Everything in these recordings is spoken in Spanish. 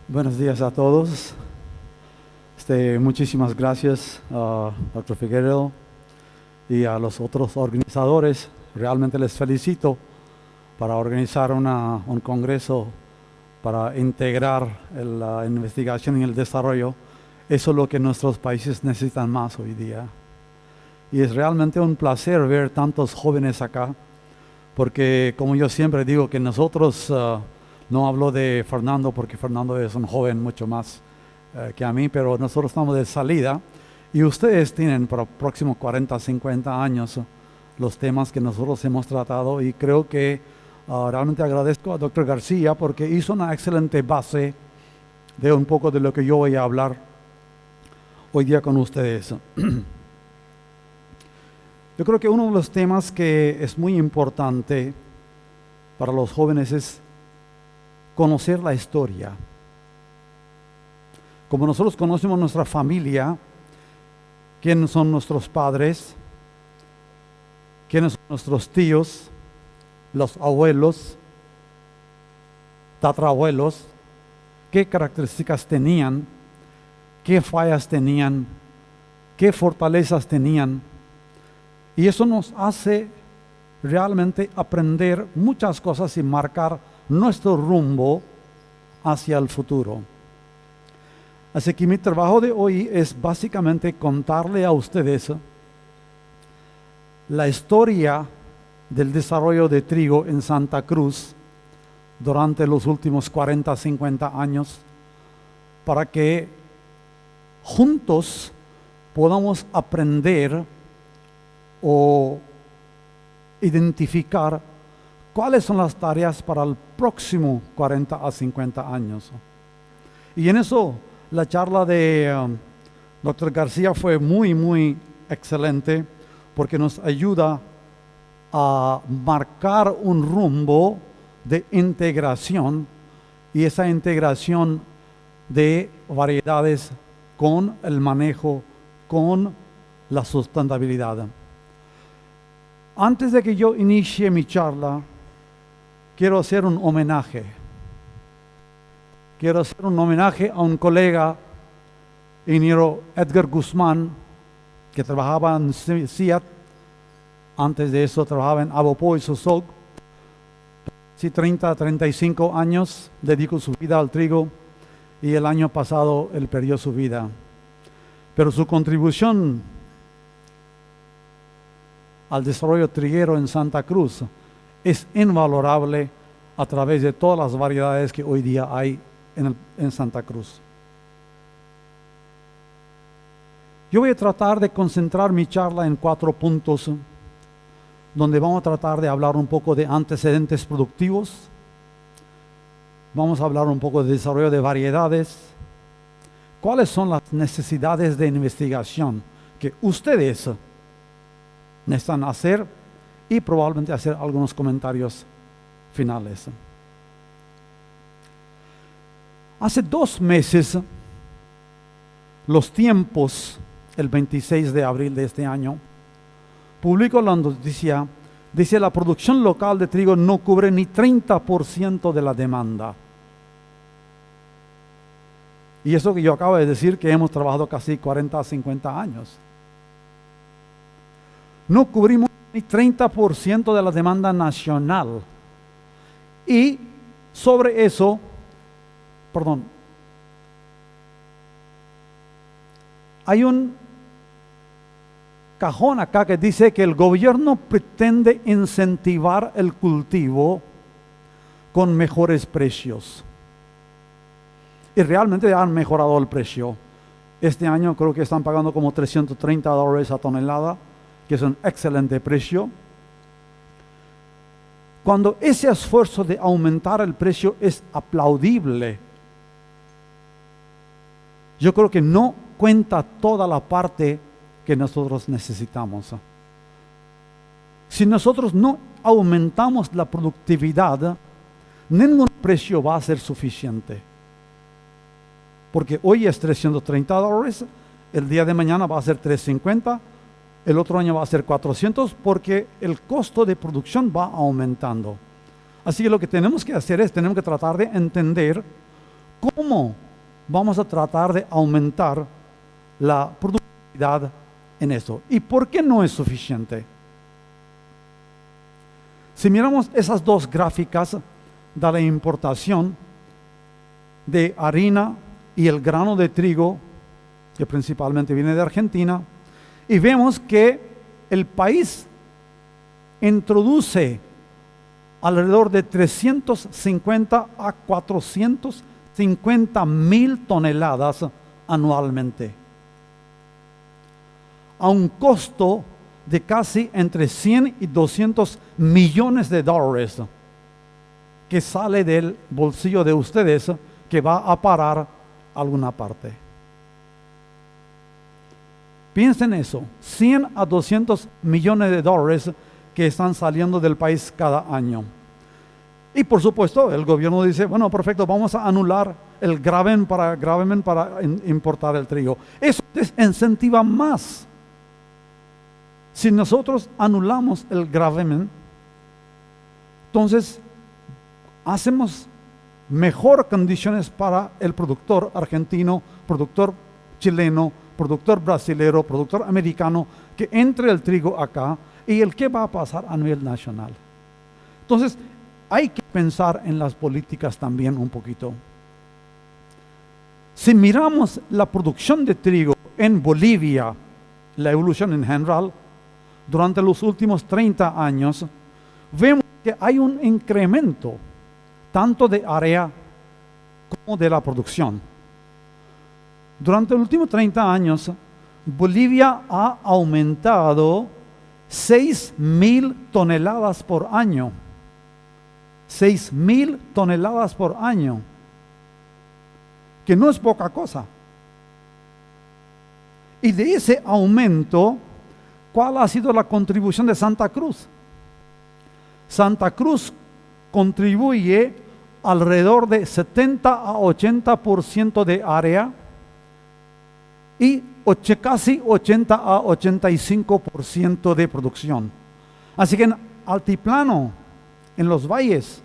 Buenos días a todos. Muchísimas gracias a Dr. Figueredo y a los otros organizadores. Realmente les felicito para organizar un congreso para integrar la investigación y el desarrollo. Eso es lo que nuestros países necesitan más hoy día. Y es realmente un placer ver tantos jóvenes acá, porque como yo siempre digo que nosotros, no hablo de Fernando porque Fernando es un joven mucho más que a mí, pero nosotros estamos de salida y ustedes tienen para próximos 40, 50 años los temas que nosotros hemos tratado, y creo que realmente agradezco a Dr. García porque hizo una excelente base de un poco de lo que yo voy a hablar hoy día con ustedes. Yo creo que uno de los temas que es muy importante para los jóvenes es conocer la historia. Como nosotros conocemos nuestra familia, quiénes son nuestros padres, quiénes son nuestros tíos, los abuelos, tatarabuelos, qué características tenían, qué fallas tenían, qué fortalezas tenían. Y eso nos hace realmente aprender muchas cosas y marcar nuestro rumbo hacia el futuro. Así que mi trabajo de hoy es básicamente contarle a ustedes la historia del desarrollo de trigo en Santa Cruz durante los últimos 40, 50 años, para que juntos podamos aprender o identificar cuáles son las tareas para el próximo 40 a 50 años. Y en eso la charla de Dr. García fue muy excelente, porque nos ayuda a marcar un rumbo de integración, y esa integración de variedades con el manejo, con la sustentabilidad. Antes de que yo inicie mi charla, quiero hacer un homenaje. Quiero hacer un homenaje a un colega, ingeniero Edgar Guzmán, que trabajaba en CIAT. Antes de eso trabajaba en Abopo y Sosog. Sí, 30, 35 años dedicó su vida al trigo, y el año pasado él perdió su vida. Pero su contribución al desarrollo triguero en Santa Cruz es invalorable a través de todas las variedades que hoy día hay en Santa Cruz. Yo voy a tratar de concentrar mi charla en 4 puntos, donde vamos a tratar de hablar un poco de antecedentes productivos, vamos a hablar un poco de desarrollo de variedades, cuáles son las necesidades de investigación que ustedes necesitan hacer, y probablemente hacer algunos comentarios finales. Hace 2 meses, Los Tiempos, el 26 de abril de este año, publicó la noticia, dice: la producción local de trigo no cubre ni 30% de la demanda. Y eso que yo acabo de decir, que hemos trabajado casi 40 a 50 años. No cubrimos ni 30% de la demanda nacional. Y sobre eso, hay un cajón acá que dice que el gobierno pretende incentivar el cultivo con mejores precios. Y realmente han mejorado el precio. Este año creo que están pagando como $330 a tonelada, que es un excelente precio. Cuando ese esfuerzo de aumentar el precio es aplaudible, yo creo que no cuenta toda la parte que nosotros necesitamos. Si nosotros no aumentamos la productividad, ningún precio va a ser suficiente. Porque hoy es $330, el día de mañana va a ser $350, el otro año va a ser $400, porque el costo de producción va aumentando. Así que lo que tenemos que hacer es, tenemos que tratar de entender ¿Cómo vamos a tratar de aumentar la productividad en eso? ¿Y por qué no es suficiente? Si miramos esas dos gráficas de la importación de harina y el grano de trigo, que principalmente viene de Argentina, y vemos que el país introduce alrededor de 350 a 450 mil toneladas anualmente, a un costo de casi entre 100 y 200 millones de dólares que sale del bolsillo de ustedes, que va a parar a alguna parte. Piensen eso, 100 a 200 millones de dólares que están saliendo del país cada año. Y por supuesto, el gobierno dice, bueno, perfecto, vamos a anular el gravamen para importar el trigo. Eso desincentiva más. Si nosotros anulamos el gravamen, entonces hacemos mejor condiciones para el productor argentino, productor chileno, productor brasilero, productor americano, que entre el trigo acá, y el que va a pasar a nivel nacional. Entonces, hay que pensar en las políticas también un poquito. Si miramos la producción de trigo en Bolivia, la evolución en general, durante los últimos 30 años, vemos que hay un incremento tanto de área como de la producción. Durante los últimos 30 años, Bolivia ha aumentado 6.000 toneladas por año. 6.000 toneladas por año, que no es poca cosa. Y de ese aumento, ¿cuál ha sido la contribución de Santa Cruz? Santa Cruz contribuye alrededor de 70 a 80% de área y casi 80 a 85% de producción. Así que en altiplano, en los valles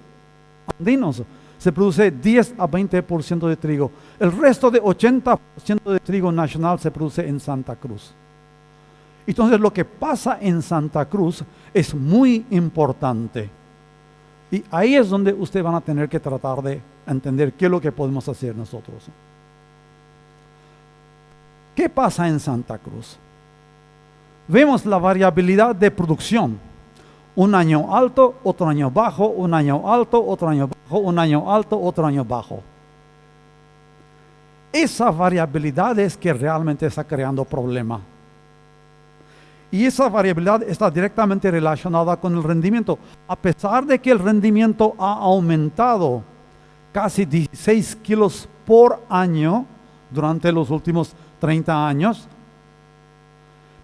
andinos, se produce 10 a 20% de trigo. El resto de 80% de trigo nacional se produce en Santa Cruz. Entonces lo que pasa en Santa Cruz es muy importante. Y ahí es donde ustedes van a tener que tratar de entender qué es lo que podemos hacer nosotros. ¿Qué pasa en Santa Cruz? Vemos la variabilidad de producción. Un año alto, otro año bajo, un año alto, otro año bajo, un año alto, otro año bajo. Esa variabilidad es que realmente está creando problemas. Y esa variabilidad está directamente relacionada con el rendimiento. A pesar de que el rendimiento ha aumentado casi 16 kilos por año durante los últimos 30 años,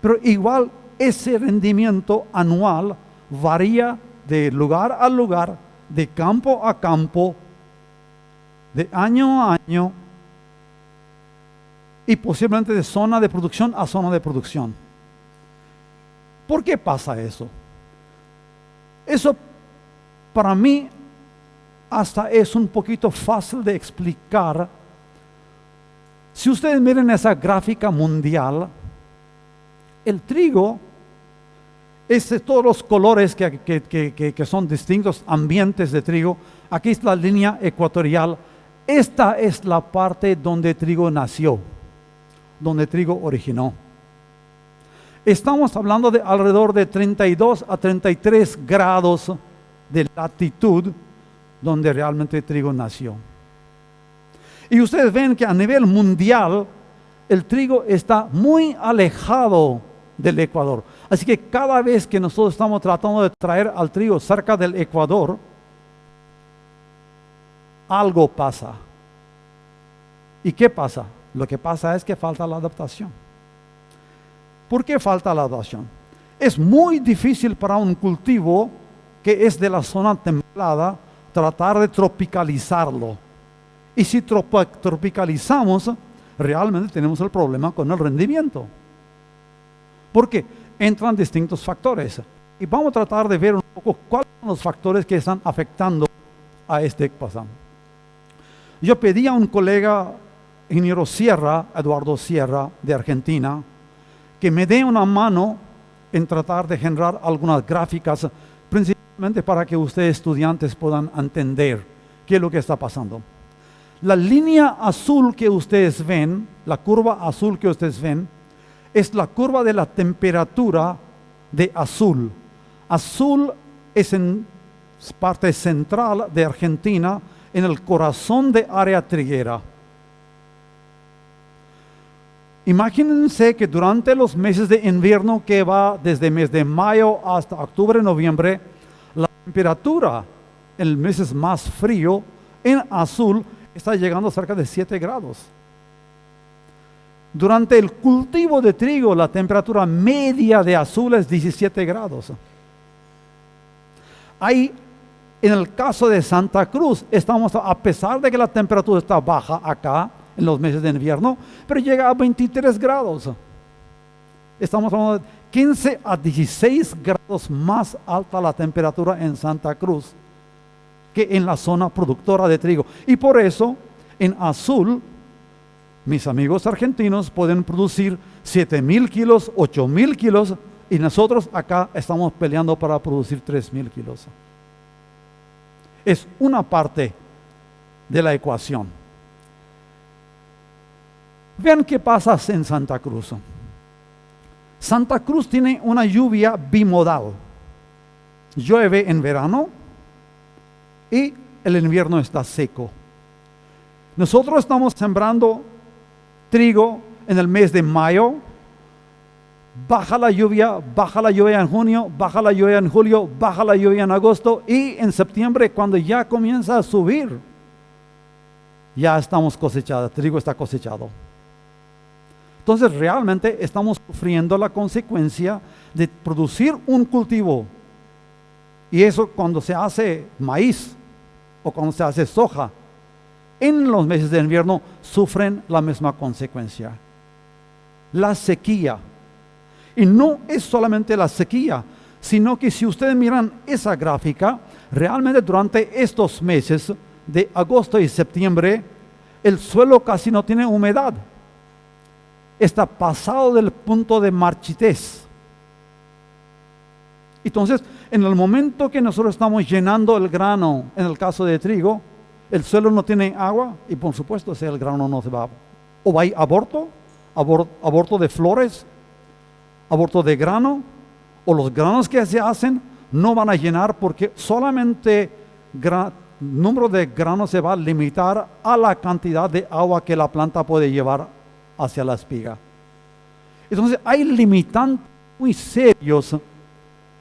pero igual ese rendimiento anual varía de lugar a lugar, de campo a campo, de año a año y posiblemente de zona de producción a zona de producción. ¿Por qué pasa eso? Eso para mí hasta es un poquito fácil de explicar. Si ustedes miren esa gráfica mundial, el trigo es de todos los colores que son distintos ambientes de trigo. Aquí es la línea ecuatorial. Esta es la parte donde trigo nació, donde trigo originó. Estamos hablando de alrededor de 32 a 33 grados de latitud donde realmente trigo nació. Y ustedes ven que a nivel mundial el trigo está muy alejado del Ecuador. Así que cada vez que nosotros estamos tratando de traer al trigo cerca del Ecuador, algo pasa. ¿Y qué pasa? Lo que pasa es que falta la adaptación. ¿Por qué falta la adaptación? Es muy difícil para un cultivo que es de la zona templada tratar de tropicalizarlo. Y si tropicalizamos, realmente tenemos el problema con el rendimiento. Porque entran distintos factores. Y vamos a tratar de ver un poco cuáles son los factores que están afectando a este pasado. Yo pedí a un colega, ingeniero Sierra, Eduardo Sierra, de Argentina, que me dé una mano en tratar de generar algunas gráficas, principalmente para que ustedes estudiantes puedan entender qué es lo que está pasando. La línea azul que ustedes ven, la curva azul que ustedes ven, es la curva de la temperatura de Azul. Azul es en parte central de Argentina, en el corazón de área triguera. Imagínense que durante los meses de invierno, que va desde el mes de mayo hasta octubre, noviembre, la temperatura en los meses más frío en Azul está llegando a cerca de 7 grados. Durante el cultivo de trigo, la temperatura media de Azul es 17 grados. Ahí, en el caso de Santa Cruz, estamos, a pesar de que la temperatura está baja acá, en los meses de invierno, pero llega a 23 grados. Estamos hablando de 15 a 16 grados más alta la temperatura en Santa Cruz que en la zona productora de trigo. Y por eso, en Azul, mis amigos argentinos pueden producir 7,000 kilos, 8,000 kilos, y nosotros acá estamos peleando para producir 3,000 kilos. Es una parte de la ecuación. Vean qué pasa en Santa Cruz. Santa Cruz tiene una lluvia bimodal. Llueve en verano y el invierno está seco. Nosotros estamos sembrando trigo en el mes de mayo. Baja la lluvia en junio, baja la lluvia en julio, baja la lluvia en agosto, y en septiembre, cuando ya comienza a subir, ya estamos cosechados, el trigo está cosechado. Entonces realmente estamos sufriendo la consecuencia de producir un cultivo, y eso cuando se hace maíz o cuando se hace soja, en los meses de invierno sufren la misma consecuencia, la sequía. Y no es solamente la sequía, sino que si ustedes miran esa gráfica, realmente durante estos meses de agosto y septiembre, el suelo casi no tiene humedad. Está pasado del punto de marchitez. Entonces, en el momento que nosotros estamos llenando el grano, en el caso de trigo, el suelo no tiene agua y por supuesto el grano no se va. O hay aborto de flores, aborto de grano, o los granos que se hacen no van a llenar porque solamente el número de granos se va a limitar a la cantidad de agua que la planta puede llevar hacia la espiga. Entonces hay limitantes muy serios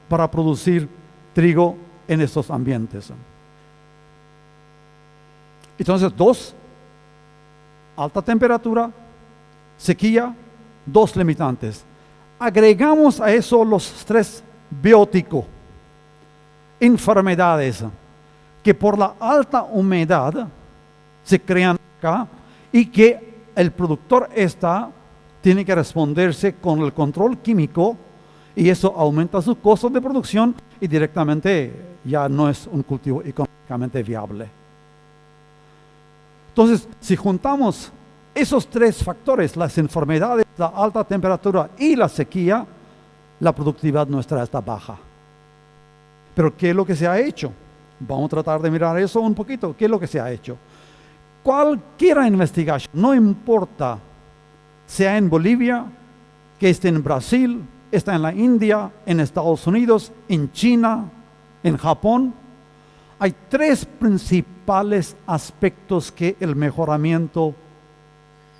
para producir trigo en estos ambientes. Entonces, 2, alta temperatura, sequía, 2 limitantes. Agregamos a eso los 3 bióticos, enfermedades que por la alta humedad se crean acá y que el productor tiene que responderse con el control químico, y eso aumenta sus costos de producción y directamente ya no es un cultivo económicamente viable. Entonces, si juntamos esos 3 factores, las enfermedades, la alta temperatura y la sequía, la productividad nuestra está baja. Pero ¿qué es lo que se ha hecho? Vamos a tratar de mirar eso un poquito. ¿Qué es lo que se ha hecho? Cualquier investigación, no importa, sea en Bolivia, que esté en Brasil, está en la India, en Estados Unidos, en China, en Japón, hay 3 principales aspectos que el mejoramiento,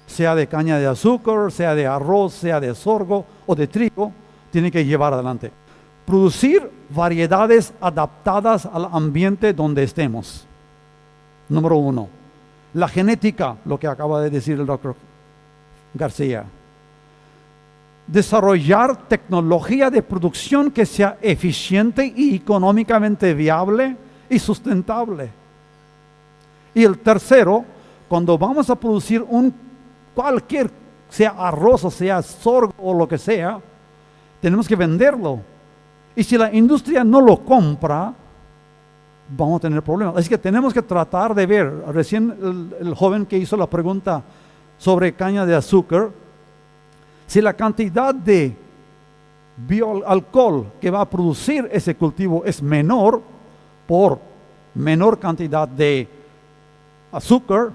sea de caña de azúcar, sea de arroz, sea de sorgo o de trigo, tiene que llevar adelante. Producir variedades adaptadas al ambiente donde estemos. Número 1. La genética, lo que acaba de decir el doctor García. Desarrollar tecnología de producción que sea eficiente y económicamente viable y sustentable. Y el tercero, cuando vamos a producir cualquier, sea arroz o sea sorgo o lo que sea, tenemos que venderlo. Y si la industria no lo compra, vamos a tener problemas. Así que tenemos que tratar de ver, recién el joven que hizo la pregunta sobre caña de azúcar, si la cantidad de bioalcohol que va a producir ese cultivo es menor por menor cantidad de azúcar,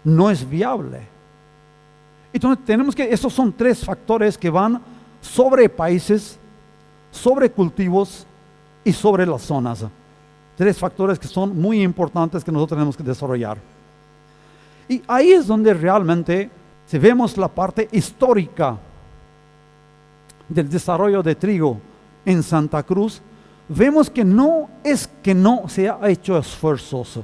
no es viable. Entonces tenemos que, esos son tres factores que van sobre países, sobre cultivos y sobre las zonas. Tres factores que son muy importantes que nosotros tenemos que desarrollar. Y ahí es donde realmente, si vemos la parte histórica del desarrollo de trigo en Santa Cruz, vemos que no es que no se ha hecho esfuerzos.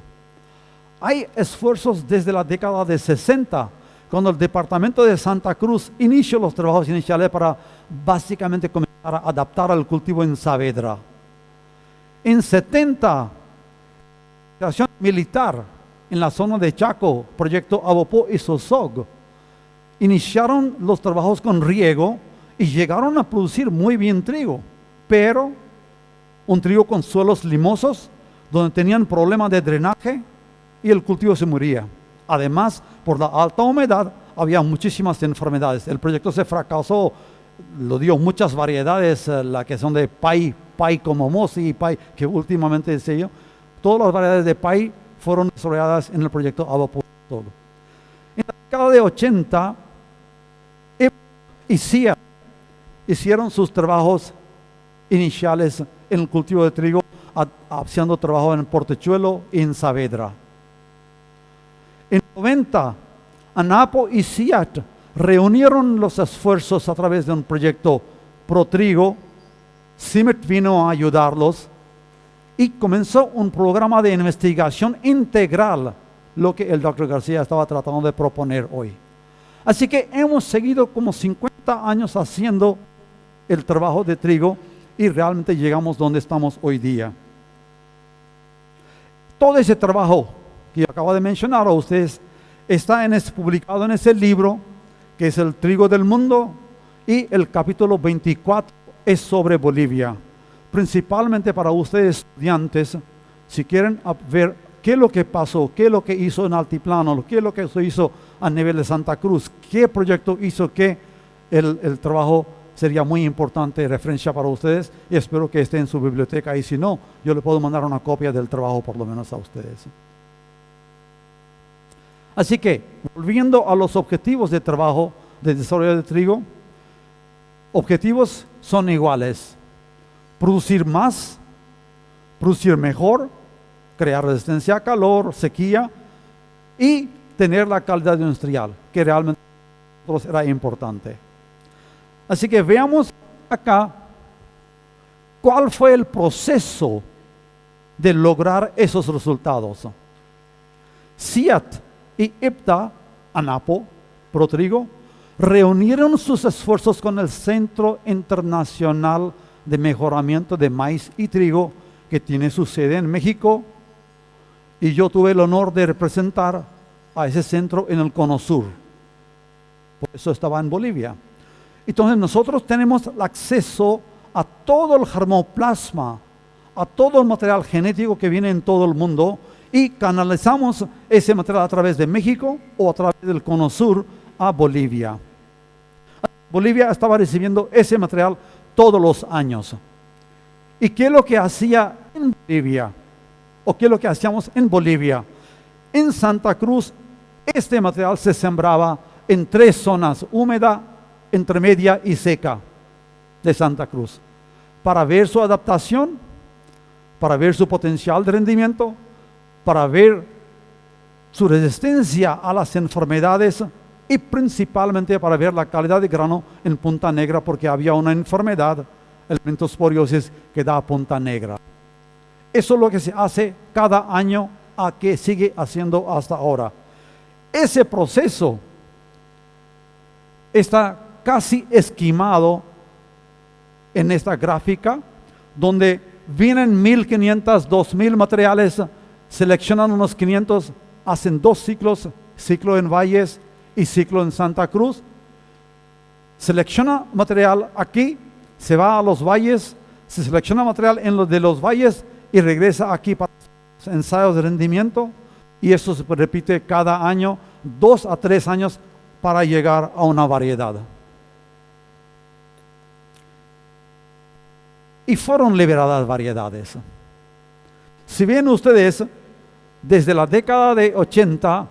Hay esfuerzos desde la década de 60, cuando el departamento de Santa Cruz inició los trabajos iniciales para básicamente comenzar a adaptar al cultivo en Saavedra. En 70, la operación militar en la zona de Chaco, proyecto Abopó y Sosog, iniciaron los trabajos con riego y llegaron a producir muy bien trigo, pero un trigo con suelos limosos, donde tenían problemas de drenaje y el cultivo se moría. Además, por la alta humedad, había muchísimas enfermedades. El proyecto se fracasó, lo dio muchas variedades, la que son de pay como Mosi y pay, que últimamente se dio. Todas las variedades de pay fueron desarrolladas en el proyecto Abopó. En la década de 80, y CIA hicieron sus trabajos iniciales en el cultivo de trigo, haciendo trabajo en Portechuelo y en Saavedra. En 90, ANAPO y CIAT reunieron los esfuerzos a través de un proyecto Pro Trigo. CIMET vino a ayudarlos y comenzó un programa de investigación integral, lo que el Dr. García estaba tratando de proponer hoy. Así que hemos seguido como 50 años haciendo el trabajo de trigo y realmente llegamos donde estamos hoy día. Todo ese trabajo que yo acabo de mencionar a ustedes está publicado en ese libro que es El Trigo del Mundo, y el capítulo 24 es sobre Bolivia. Principalmente para ustedes estudiantes, si quieren ver qué es lo que pasó, qué es lo que hizo en Altiplano, qué es lo que se hizo a nivel de Santa Cruz, qué proyecto hizo, que el trabajo sería muy importante referencia para ustedes, y espero que esté en su biblioteca, y si no, yo le puedo mandar una copia del trabajo por lo menos a ustedes. Así que, volviendo a los objetivos de trabajo de desarrollo de trigo, objetivos son iguales: producir más, producir mejor, crear resistencia a calor, sequía y tener la calidad industrial, que realmente era importante. Así que veamos acá cuál fue el proceso de lograr esos resultados. CIAT y IPTA, ANAPO, ProTrigo, reunieron sus esfuerzos con el Centro Internacional de Mejoramiento de Maíz y Trigo, que tiene su sede en México, y yo tuve el honor de representar a ese centro en el Cono Sur. Por eso estaba en Bolivia. Entonces nosotros tenemos el acceso a todo el germoplasma, a todo el material genético que viene en todo el mundo, y canalizamos ese material a través de México o a través del Cono Sur a Bolivia. Bolivia estaba recibiendo ese material todos los años. ¿Y qué es lo que hacía en Bolivia? ¿O qué es lo que hacíamos en Bolivia? En Santa Cruz, este material se sembraba en 3 zonas: húmeda, intermedia y seca de Santa Cruz, para ver su adaptación, para ver su potencial de rendimiento, para ver su resistencia a las enfermedades y principalmente para ver la calidad de grano en Punta Negra, porque había una enfermedad, el leptosporiosis, que da punta negra. Eso es lo que se hace cada año, a que sigue haciendo hasta ahora. Ese proceso está casi esquemado en esta gráfica, donde vienen 1.500, 2.000 materiales, seleccionan unos 500, hacen 2 ciclos, ciclo en Valles y ciclo en Santa Cruz. Selecciona material aquí, se va a los valles, se selecciona material en los de los valles y regresa aquí para ensayos de rendimiento, y eso se repite cada año, 2 a 3 años para llegar a una variedad. Y fueron liberadas variedades. Si ven ustedes, desde la década de 80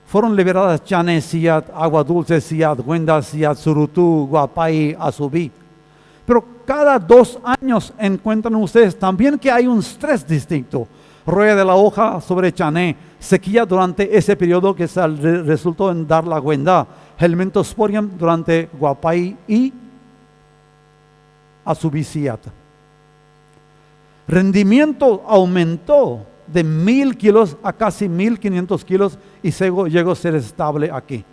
fueron liberadas Chané, Siat, Agua Dulce, Siat, Huenda, Siat, Surutú, Guapay, Asubí. Pero cada 2 años encuentran ustedes también que hay un estrés distinto. Roya de la hoja sobre Chané, sequía durante ese periodo que resultó en dar la Huenda, Helmintosporium durante Guapay y Asubí, Siat. Rendimiento aumentó de 1,000 kilos a casi 1,500 kilos y llegó a ser estable aquí.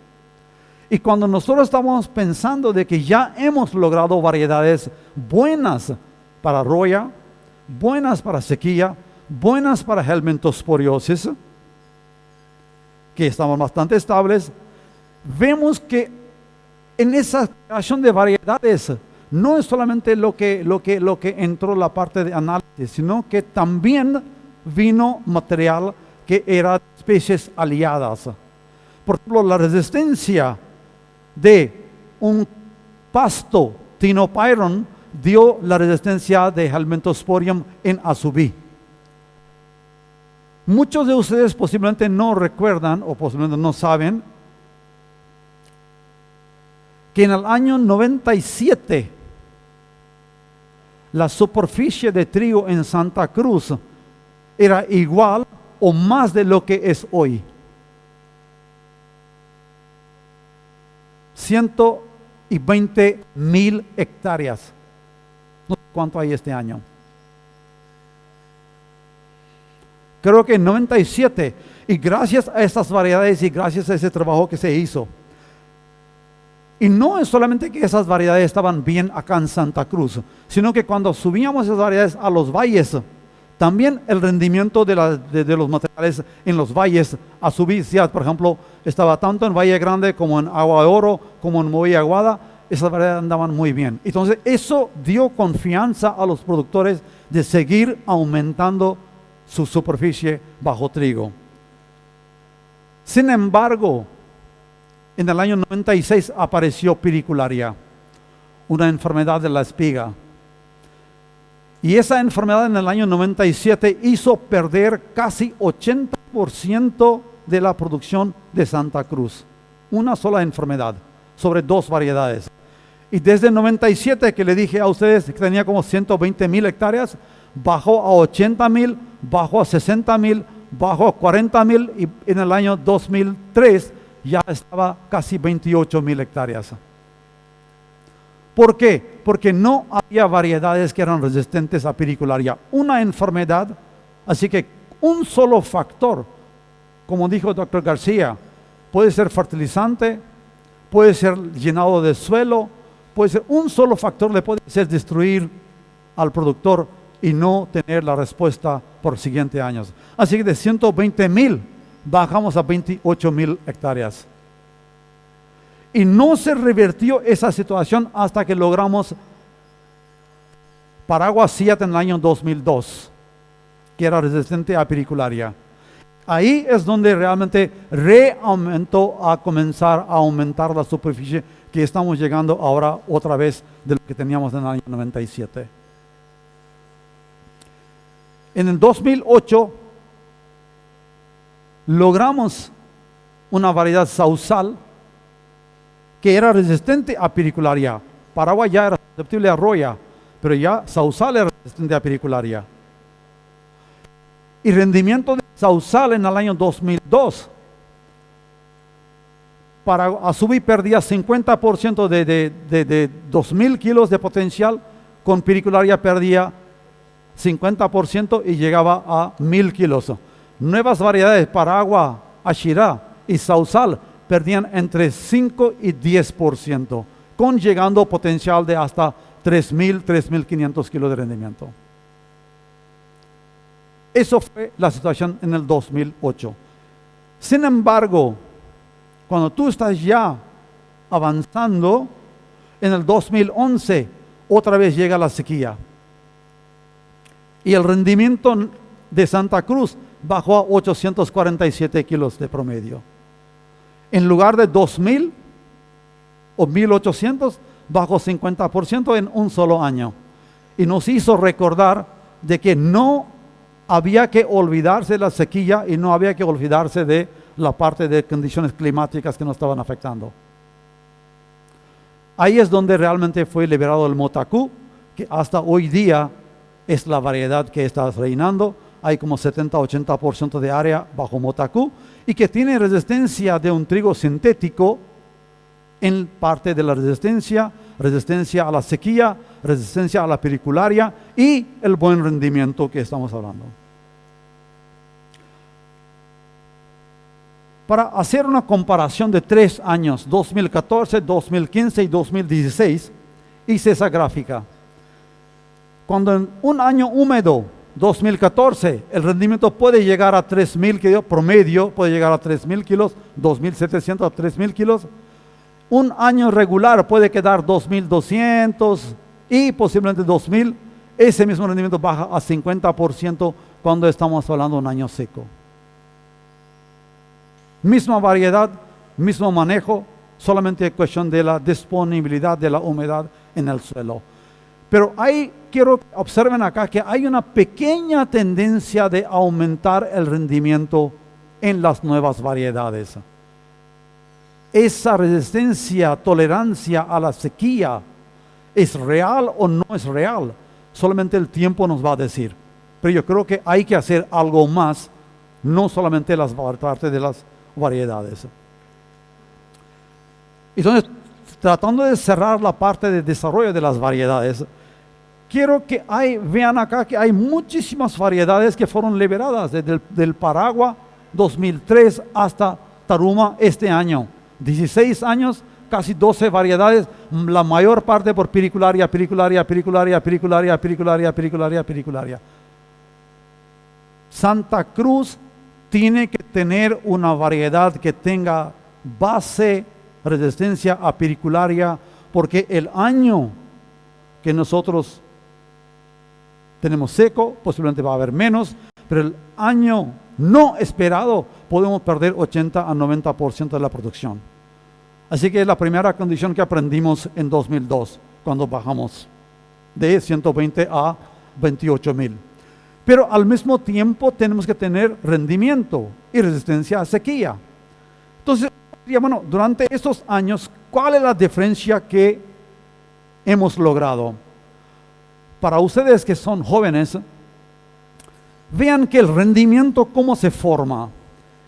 Y cuando nosotros estamos pensando de que ya hemos logrado variedades buenas para roya, buenas para sequía, buenas para helmintosporiosis, que estaban bastante estables, vemos que en esa creación de variedades no es solamente lo que entró la parte de análisis, sino que también vino material que era de especies aliadas. Por ejemplo, la resistencia de un pasto Tinopyron dio la resistencia de Helmintosporium en Asubí. Muchos de ustedes posiblemente no recuerdan o posiblemente no saben que en el año 97 la superficie de trigo en Santa Cruz era igual o más de lo que es hoy. 120,000 hectáreas. No sé cuánto hay este año. Creo que en 97. Y gracias a estas variedades y gracias a ese trabajo que se hizo. Y no es solamente que esas variedades estaban bien acá en Santa Cruz, sino que cuando subíamos esas variedades a los valles, también el rendimiento de los materiales en los valles a subir, por ejemplo, estaba tanto en Valle Grande como en Agua de Oro, como en Movilla Aguada, esas variedades andaban muy bien. Entonces eso dio confianza a los productores de seguir aumentando su superficie bajo trigo. Sin embargo, en el año 96 apareció piricularia, una enfermedad de la espiga. Y esa enfermedad en el año 97 hizo perder casi 80% de la producción de Santa Cruz. Una sola enfermedad sobre 2 variedades. Y desde el 97 que le dije a ustedes que tenía como 120,000 hectáreas, bajó a 80,000, bajó a 60,000, bajó a 40,000 y en el año 2003 ya estaba casi 28,000 hectáreas. ¿Por qué? Porque no había variedades que eran resistentes a piricularia. Una enfermedad, así que un solo factor, como dijo el doctor García, puede ser fertilizante, puede ser llenado de suelo, puede ser un solo factor, le puede ser destruir al productor y no tener la respuesta por siguientes años. Así que de 120,000 bajamos a 28,000 hectáreas. Y no se revirtió esa situación hasta que logramos Paraguas Siat en el año 2002, que era resistente a piricularia. Ahí es donde realmente reaumentó a comenzar a aumentar la superficie que estamos llegando ahora otra vez de lo que teníamos en el año 97. En el 2008 logramos una variedad sausal que era resistente a piricularia. Paraguay ya era susceptible a roya, pero ya sausal era resistente a piricularia. Y rendimiento de sausal en el año 2002. Para Asubí perdía 50% de 2,000 kilos de potencial, con piricularia perdía 50% y llegaba a 1,000 kilos. Nuevas variedades, Paragua, Ashirá y sausal, perdían entre 5 y 10%, con llegando potencial de hasta 3,000, 3,500 kilos de rendimiento. Eso fue la situación en el 2008. Sin embargo, cuando tú estás ya avanzando, en el 2011 otra vez llega la sequía. y el rendimiento de Santa Cruz bajó a 847 kilos de promedio. En lugar de 2,000 o 1,800, bajó 50% en un solo año. Y nos hizo recordar de que no había que olvidarse de la sequía y no había que olvidarse de la parte de condiciones climáticas que nos estaban afectando. Ahí es donde realmente fue liberado el Motaku, que hasta hoy día es la variedad que está reinando. Hay como 70-80% de área bajo Motaku y que tiene resistencia de un trigo sintético en parte de la resistencia a la sequía, resistencia a la pericularia y el buen rendimiento que estamos hablando. Para hacer una comparación de 3 años, 2014, 2015 y 2016, hice esa gráfica. Cuando en un año húmedo, 2014, el rendimiento puede llegar a 3,000 kilos, promedio puede llegar a 3,000 kilos, 2,700 a 3,000 kilos. Un año regular puede quedar 2,200 y posiblemente 2,000. Ese mismo rendimiento baja a 50% cuando estamos hablando de un año seco. Misma variedad, mismo manejo, solamente cuestión de la disponibilidad de la humedad en el suelo. Pero quiero que observen acá que hay una pequeña tendencia de aumentar el rendimiento en las nuevas variedades. Esa resistencia, tolerancia a la sequía, ¿es real o no es real? Solamente el tiempo nos va a decir. Pero yo creo que hay que hacer algo más, no solamente las partes de las variedades. Entonces, tratando de cerrar la parte de desarrollo de las variedades, quiero que vean acá que hay muchísimas variedades que fueron liberadas desde el Paragua 2003 hasta Taruma este año. 16 años, casi 12 variedades, la mayor parte por pericularia. Santa Cruz tiene que tener una variedad que tenga base, resistencia a pericularia, porque el año que nosotros tenemos seco, posiblemente va a haber menos, pero el año no esperado podemos perder 80 a 90% de la producción. Así que es la primera condición que aprendimos en 2002, cuando bajamos de 120 a 28,000. Pero al mismo tiempo tenemos que tener rendimiento y resistencia a sequía. Entonces, bueno, durante estos años, ¿cuál es la diferencia que hemos logrado? Para ustedes que son jóvenes, vean que el rendimiento, ¿cómo se forma?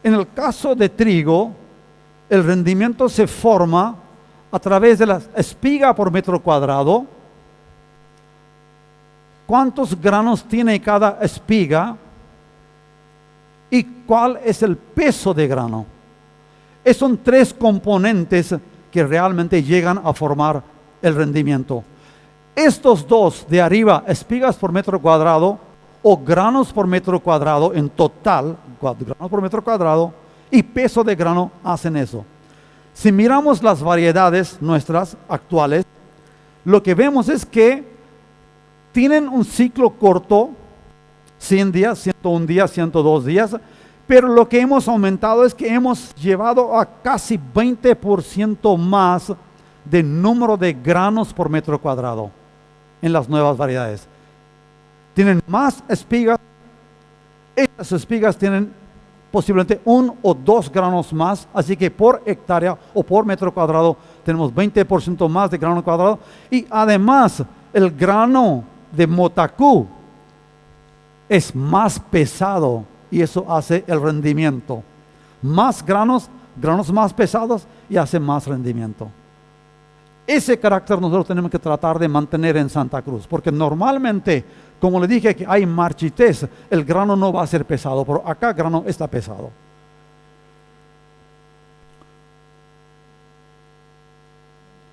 En el caso de trigo, el rendimiento se forma a través de la espiga por metro cuadrado. ¿Cuántos granos tiene cada espiga? ¿Y cuál es el peso de grano? Esos son 3 componentes que realmente llegan a formar el rendimiento. Estos 2 de arriba, espigas por metro cuadrado o granos por metro cuadrado en total, granos por metro cuadrado y peso de grano hacen eso. Si miramos las variedades nuestras actuales, lo que vemos es que tienen un ciclo corto, 100 días, 101 días, 102 días, pero lo que hemos aumentado es que hemos llevado a casi 20% más de número de granos por metro cuadrado en las nuevas variedades. Tienen más espigas, estas espigas tienen posiblemente 1 o 2 granos más, así que por hectárea o por metro cuadrado tenemos 20% más de grano cuadrado y además el grano de Motaku es más pesado y eso hace el rendimiento. Más granos más pesados y hace más rendimiento. Ese carácter nosotros tenemos que tratar de mantener en Santa Cruz, porque normalmente, como le dije que hay marchitez, el grano no va a ser pesado, pero acá el grano está pesado.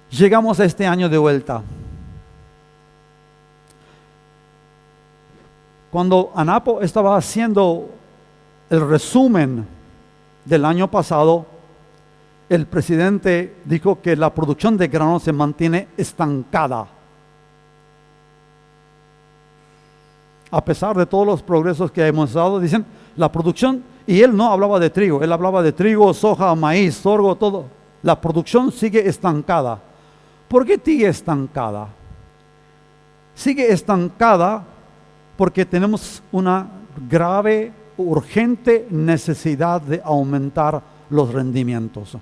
Llegamos a este año de vuelta. Cuando ANAPO estaba haciendo el resumen del año pasado, el presidente dijo que la producción de grano se mantiene estancada. A pesar de todos los progresos que hemos dado, dicen, la producción, y él no hablaba de trigo, él hablaba de trigo, soja, maíz, sorgo, todo. La producción sigue estancada. ¿Por qué sigue estancada? Sigue estancada porque tenemos una grave, urgente necesidad de aumentar los rendimientos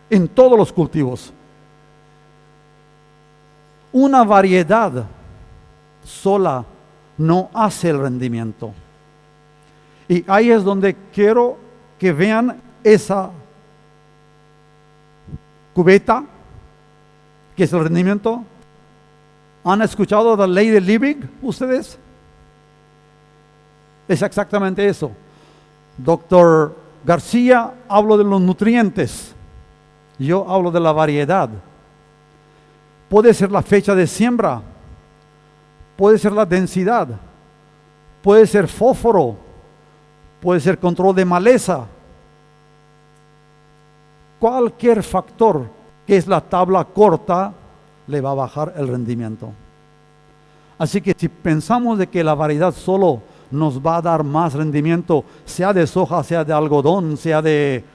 en todos los cultivos. Una variedad sola no hace el rendimiento. Y ahí es donde quiero que vean esa cubeta, que es el rendimiento. ¿Han escuchado la ley de Liebig ustedes? Es exactamente eso. Doctor García habla de los nutrientes. Yo hablo de la variedad. Puede ser la fecha de siembra, puede ser la densidad, puede ser fósforo, puede ser control de maleza. Cualquier factor que es la tabla corta le va a bajar el rendimiento. Así que si pensamos de que la variedad solo nos va a dar más rendimiento, sea de soja, sea de algodón, sea de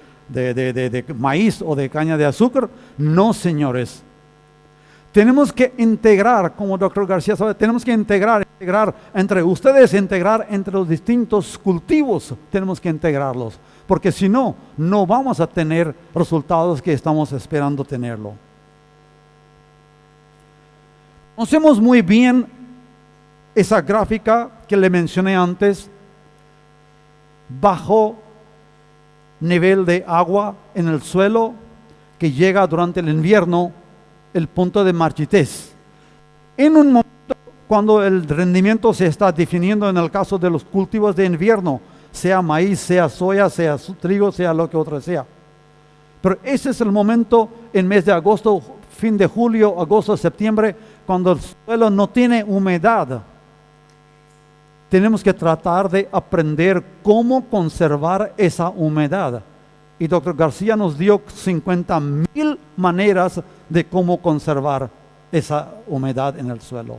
maíz o de caña de azúcar, no, señores. Tenemos que integrar, como doctor García sabe, tenemos que integrar entre ustedes, integrar entre los distintos cultivos, tenemos que integrarlos, porque si no, no vamos a tener resultados que estamos esperando tenerlo. Conocemos muy bien esa gráfica que le mencioné antes, bajo nivel de agua en el suelo que llega durante el invierno, el punto de marchitez. En un momento cuando el rendimiento se está definiendo en el caso de los cultivos de invierno, sea maíz, sea soya, sea trigo, sea lo que otro sea. Pero ese es el momento en mes de agosto, fin de julio, agosto, septiembre, cuando el suelo no tiene humedad. Tenemos que tratar de aprender cómo conservar esa humedad. Y doctor García nos dio 50,000 maneras de cómo conservar esa humedad en el suelo.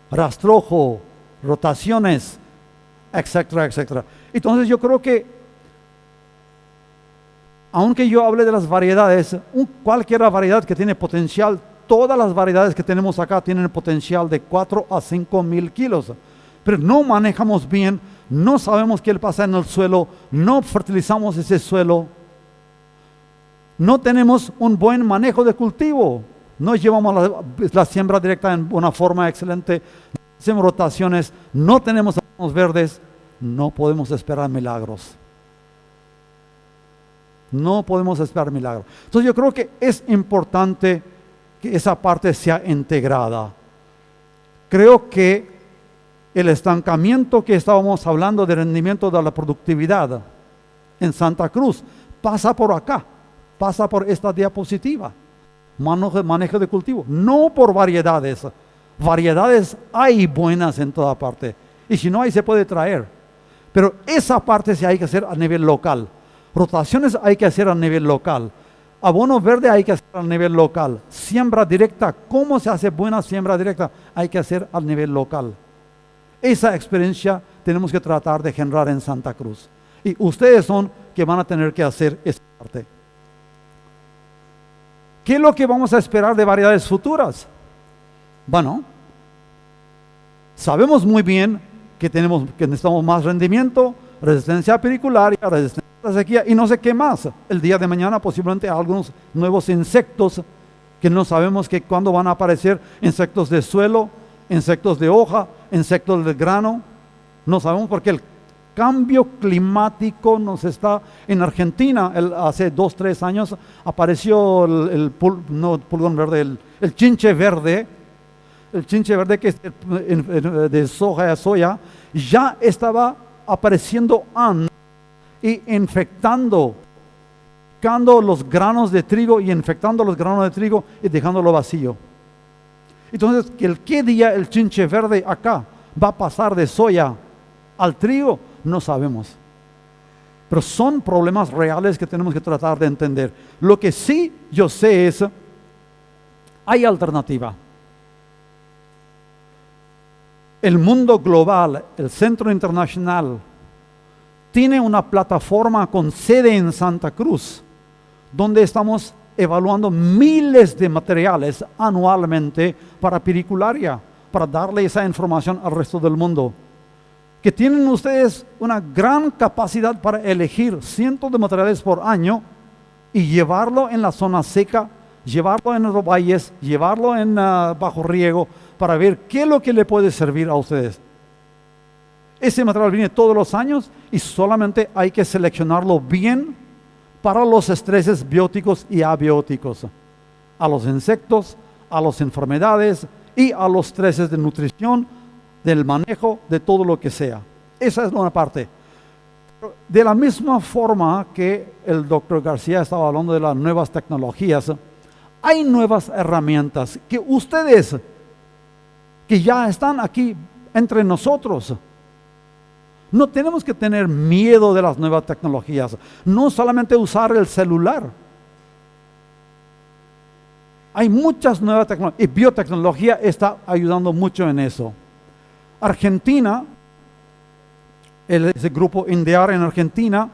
Rastrojo, rotaciones, etcétera, etcétera. Entonces yo creo que, aunque yo hable de las variedades, cualquier variedad que tiene potencial, todas las variedades que tenemos acá tienen potencial de 4 a 5,000 kilos. Pero no manejamos bien, no sabemos qué le pasa en el suelo, no fertilizamos ese suelo, no tenemos un buen manejo de cultivo, no llevamos la siembra directa en una forma excelente, no hacemos rotaciones, no tenemos abonos verdes, no podemos esperar milagros. No podemos esperar milagros. Entonces yo creo que es importante que esa parte sea integrada. Creo que el estancamiento que estábamos hablando de rendimiento de la productividad en Santa Cruz pasa por acá, pasa por esta diapositiva. Manejo de cultivo, no por variedades. Variedades hay buenas en toda parte, y si no hay se puede traer, pero esa parte sí hay que hacer a nivel local. Rotaciones hay que hacer a nivel local, abono verde hay que hacer a nivel local, siembra directa, ¿cómo se hace buena siembra directa? Hay que hacer a nivel local. Esa experiencia tenemos que tratar de generar en Santa Cruz. Y ustedes son que van a tener que hacer esa parte. ¿Qué es lo que vamos a esperar de variedades futuras? Bueno, sabemos muy bien que necesitamos más rendimiento, resistencia apericular, resistencia a la sequía y no sé qué más. El día de mañana posiblemente algunos nuevos insectos que no sabemos cuándo van a aparecer, insectos de suelo, insectos de hoja, insectos del grano. No sabemos porque el cambio climático nos está... En Argentina, hace 2, 3 años, apareció pulgón verde, el chinche verde. El chinche verde que es de soja a soya, ya estaba apareciendo y infectando los granos de trigo y infectando los granos de trigo y dejándolo vacío. Entonces, ¿qué día el chinche verde acá va a pasar de soya al trigo? No sabemos. Pero son problemas reales que tenemos que tratar de entender. Lo que sí yo sé es, hay alternativa. el mundo global, el Centro Internacional, tiene una plataforma con sede en Santa Cruz, donde estamos evaluando miles de materiales anualmente para pericularia, para darle esa información al resto del mundo. Que tienen ustedes una gran capacidad para elegir cientos de materiales por año y llevarlo en la zona seca, llevarlo en los valles, llevarlo en bajo riego, para ver qué es lo que le puede servir a ustedes. Ese material viene todos los años y solamente hay que seleccionarlo bien para los estreses bióticos y abióticos, a los insectos, a las enfermedades y a los estreses de nutrición, del manejo, de todo lo que sea. Esa es una parte. De la misma forma que el doctor García estaba hablando de las nuevas tecnologías, hay nuevas herramientas que ustedes, que ya están aquí entre nosotros, no tenemos que tener miedo de las nuevas tecnologías. No solamente usar el celular. Hay muchas nuevas tecnologías y biotecnología está ayudando mucho en eso. Argentina, ese grupo INDEAR en Argentina,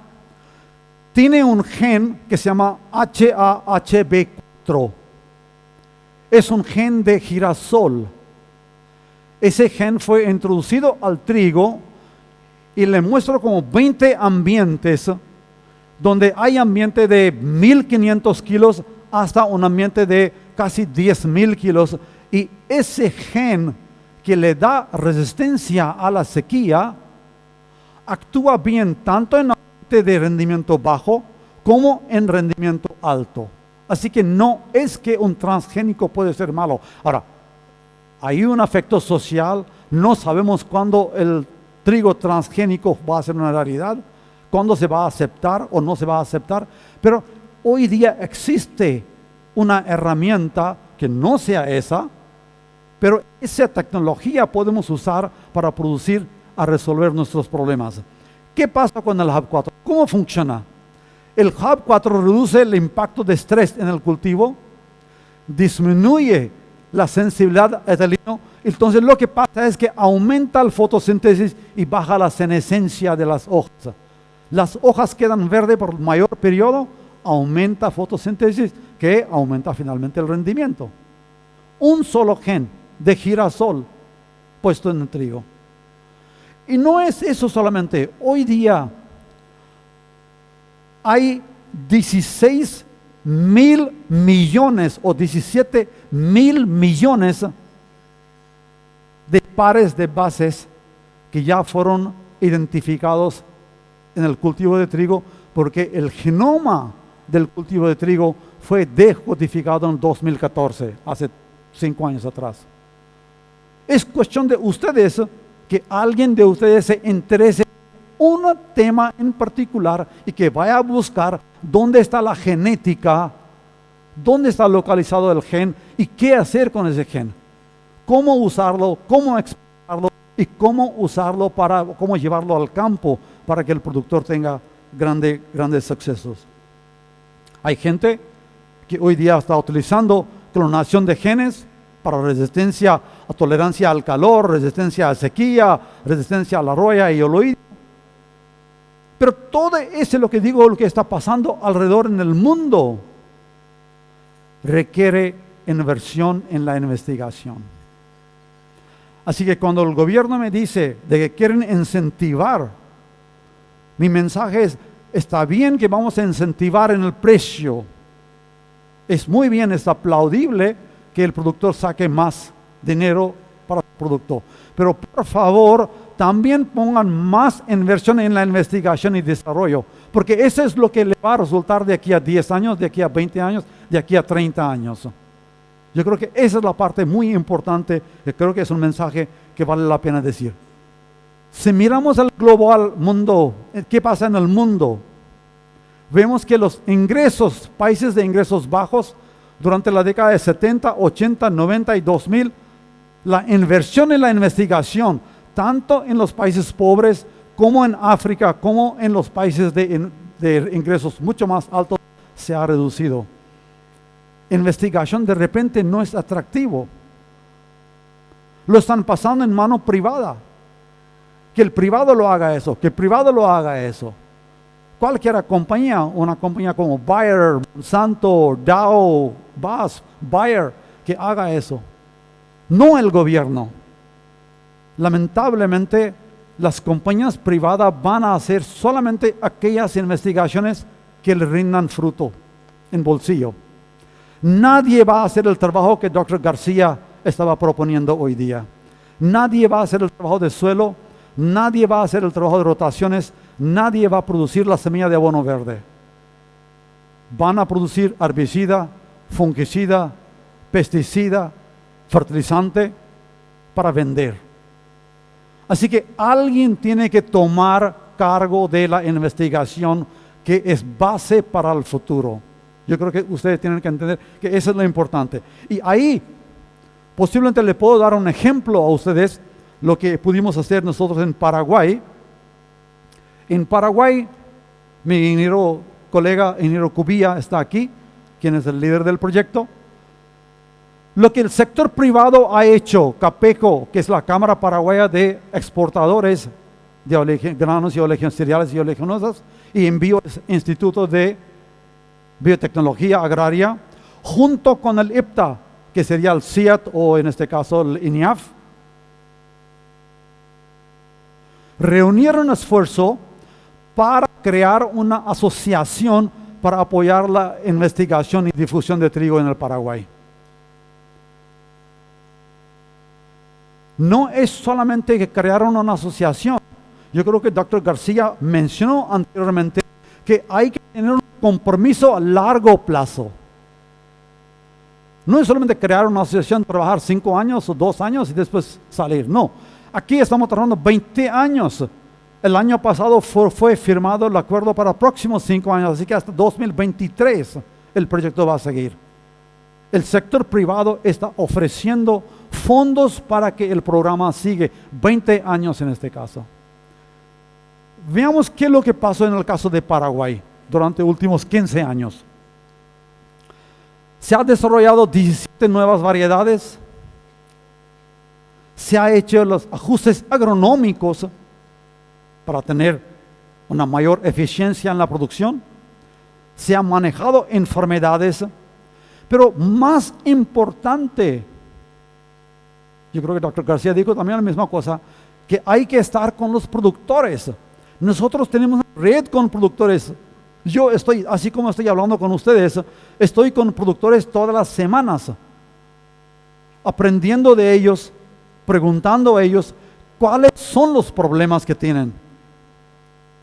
tiene un gen que se llama HAHB4. Es un gen de girasol. Ese gen fue introducido al trigo y le muestro como 20 ambientes donde hay ambiente de 1.500 kilos hasta un ambiente de casi 10.000 kilos. Y ese gen que le da resistencia a la sequía actúa bien tanto en ambiente de rendimiento bajo como en rendimiento alto. Así que no es que un transgénico puede ser malo. Ahora, hay un efecto social, no sabemos cuándo el trigo transgénico va a ser una realidad, cuándo se va a aceptar o no se va a aceptar, pero hoy día existe una herramienta que no sea esa, pero esa tecnología podemos usar para producir, a resolver nuestros problemas. ¿Qué pasa con el HAB4? ¿Cómo funciona? El HAB4 reduce el impacto de estrés en el cultivo, disminuye la sensibilidad al etileno. Entonces lo que pasa es que aumenta la fotosíntesis y baja la senescencia de las hojas. Las hojas quedan verdes por mayor periodo, aumenta fotosíntesis, que aumenta finalmente el rendimiento. Un solo gen de girasol puesto en el trigo. Y no es eso solamente. Hoy día hay 16.000 millones o 17.000 millones de pares de bases que ya fueron identificados en el cultivo de trigo, porque el genoma del cultivo de trigo fue decodificado en 2014, hace 5 años atrás. Es cuestión de ustedes, que alguien de ustedes se interese en un tema en particular y que vaya a buscar dónde está la genética, dónde está localizado el gen y qué hacer con ese gen. Cómo usarlo, cómo exportarlo y cómo usarlo cómo llevarlo al campo para que el productor tenga grandes sucesos. Hay gente que hoy día está utilizando clonación de genes para resistencia a tolerancia al calor, resistencia a sequía, resistencia a la roya y oloído. Pero todo eso es lo que digo, lo que está pasando alrededor en el mundo, requiere inversión en la investigación. Así que cuando el gobierno me dice de que quieren incentivar, mi mensaje es, está bien que vamos a incentivar en el precio. Es muy bien, es aplaudible que el productor saque más dinero para el producto. Pero por favor, también pongan más inversión en la investigación y desarrollo, porque eso es lo que le va a resultar de aquí a 10 años, de aquí a 20 años, de aquí a 30 años. Yo creo que esa es la parte muy importante, que creo que es un mensaje que vale la pena decir. Si miramos al global mundo, ¿qué pasa en el mundo? Vemos que los ingresos, países de ingresos bajos, durante la década de 70, 80, 90 y 2000, la inversión en la investigación, tanto en los países pobres como en África, como en los países de ingresos mucho más altos, se ha reducido. Investigación de repente no es atractivo. lo están pasando en mano privada. Que el privado lo haga eso, que el privado lo haga eso. Cualquier compañía, una compañía como Bayer, Monsanto, Dow, BASF, Bayer, que haga eso. No el gobierno. Lamentablemente, las compañías privadas van a hacer solamente aquellas investigaciones que le rindan fruto en bolsillo. Nadie va a hacer el trabajo que Dr. García estaba proponiendo hoy día. Nadie va a hacer el trabajo de suelo, nadie va a hacer el trabajo de rotaciones, nadie va a producir la semilla de abono verde. Van a producir herbicida, fungicida, pesticida, fertilizante para vender. Así que alguien tiene que tomar cargo de la investigación que es base para el futuro. Yo creo que ustedes tienen que entender que eso es lo importante. Y ahí posiblemente le puedo dar un ejemplo a ustedes lo que pudimos hacer nosotros en Paraguay. En Paraguay, mi colega ingeniero Cubilla está aquí, quien es el líder del proyecto. Lo que el sector privado ha hecho, CAPECO, que es la Cámara Paraguaya de Exportadores de Granos y Oleaginosas Cereales y Oleaginosas, y Envío Instituto de Biotecnología Agraria, junto con el IPTA, que sería el CIAT o en este caso el INIAF, reunieron esfuerzo para crear una asociación para apoyar la investigación y difusión de trigo en el Paraguay. No es solamente que crearon una asociación. Yo creo que Dr. García mencionó anteriormente que hay que tener un compromiso a largo plazo. No es solamente crear una asociación, trabajar 5 años o 2 años y después salir. No, aquí estamos trabajando 20 años. El año pasado fue firmado el acuerdo para los próximos 5 años, así que hasta 2023 el proyecto va a seguir. El sector privado está ofreciendo fondos para que el programa siga 20 años en este caso. Veamos qué es lo que pasó en el caso de Paraguay durante los últimos 15 años. Se han desarrollado 17 nuevas variedades. Se han hecho los ajustes agronómicos para tener una mayor eficiencia en la producción. Se han manejado enfermedades. Pero más importante, yo creo que Dr. García dijo también la misma cosa, que hay que estar con los productores. Nosotros tenemos una red con productores. Yo estoy, así como estoy hablando con ustedes, estoy con productores todas las semanas, aprendiendo de ellos, preguntando a ellos cuáles son los problemas que tienen.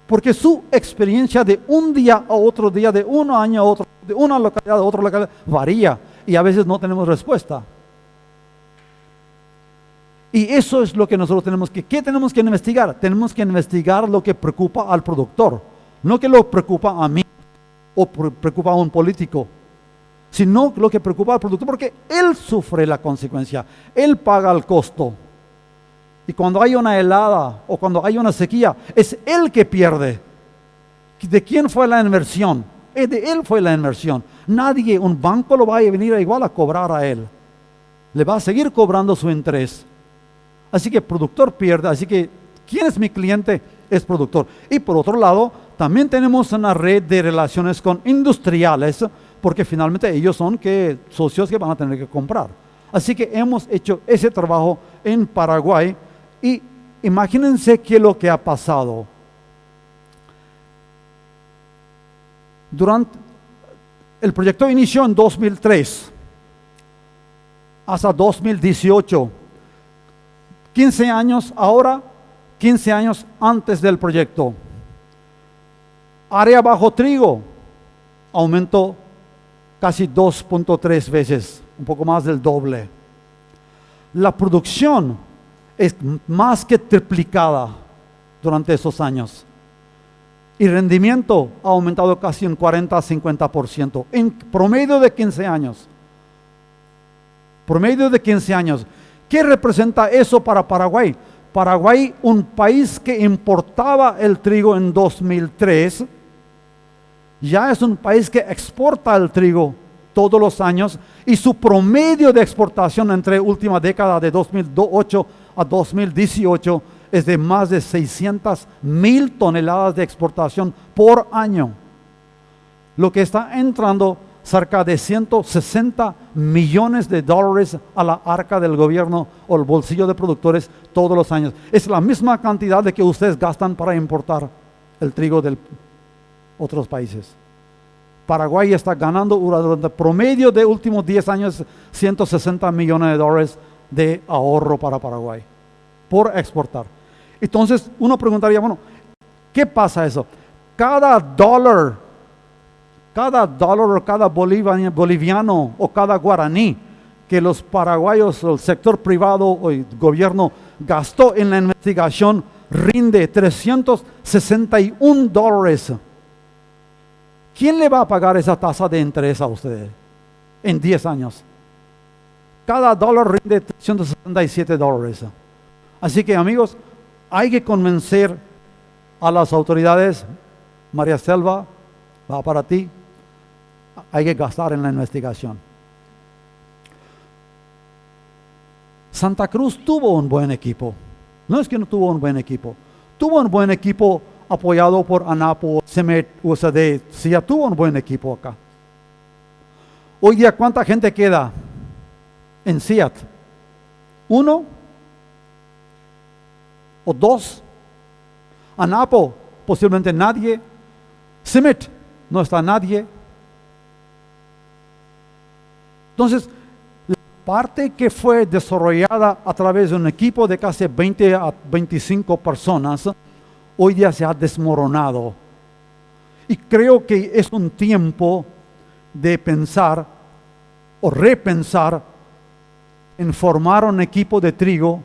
Porque su experiencia de un día a otro día, de un año a otro, de una localidad a otra localidad, varía y a veces no tenemos respuesta. Y eso es lo que nosotros tenemos que, ¿qué tenemos que investigar? Tenemos que investigar lo que preocupa al productor, no que lo preocupa a mí o preocupa a un político, sino lo que preocupa al productor, porque él sufre la consecuencia, él paga el costo. Y cuando hay una helada o cuando hay una sequía, es él que pierde. ¿De quién fue la inversión? De él fue la inversión. Nadie, un banco lo va a venir igual a cobrar a él. Le va a seguir cobrando su interés. Así que el productor pierde. Así que, ¿quién es mi cliente? Es productor. Y por otro lado, también tenemos una red de relaciones con industriales, porque finalmente ellos son socios que van a tener que comprar. Así que hemos hecho ese trabajo en Paraguay. Y imagínense qué es lo que ha pasado. Durante el proyecto inició en 2003 hasta 2018. 15 años ahora, 15 años antes del proyecto. Área bajo trigo aumentó casi 2.3 veces, un poco más del doble. La producción es más que triplicada durante esos años. Y rendimiento ha aumentado casi un 40-50% en promedio de 15 años. Promedio de 15 años. ¿Qué representa eso para Paraguay? Paraguay, un país que importaba el trigo en 2003, ya es un país que exporta el trigo todos los años, y su promedio de exportación entre última década de 2008 a 2018 es de más de 600,000 toneladas de exportación por año, lo que está entrando cerca de 160 millones de dólares a la arca del gobierno o el bolsillo de productores todos los años. Es la misma cantidad de que ustedes gastan para importar el trigo de otros países. Paraguay está ganando durante el promedio de últimos 10 años 160 millones de dólares de ahorro para Paraguay por exportar. Entonces uno preguntaría, bueno, ¿qué pasa eso? Cada dólar o cada boliviano o cada guaraní que los paraguayos, el sector privado o el gobierno gastó en la investigación rinde $361. ¿Quién le va a pagar esa tasa de interés a ustedes en 10 años? Cada dólar rinde $367. Así que, amigos, hay que convencer a las autoridades. María Selva, va para ti. Hay que gastar en la investigación. Santa Cruz tuvo un buen equipo. No es que no tuvo un buen equipo. Tuvo un buen equipo apoyado por ANAPO, CEMET, USAID. Sí, ya tuvo un buen equipo acá. Hoy día, ¿cuánta gente queda en CIAT? ¿1 o 2? ANAPO, posiblemente nadie. CEMET, no está nadie. Entonces, la parte que fue desarrollada a través de un equipo de casi 20 a 25 personas, hoy día se ha desmoronado. Y creo que es un tiempo de pensar o repensar en formar un equipo de trigo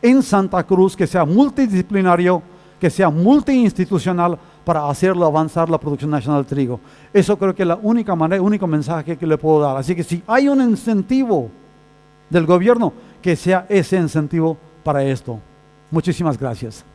en Santa Cruz que sea multidisciplinario, que sea multiinstitucional para hacerlo avanzar la producción nacional de trigo. Eso creo que es la única manera, el único mensaje que le puedo dar. Así que si hay un incentivo del gobierno, que sea ese incentivo para esto. Muchísimas gracias.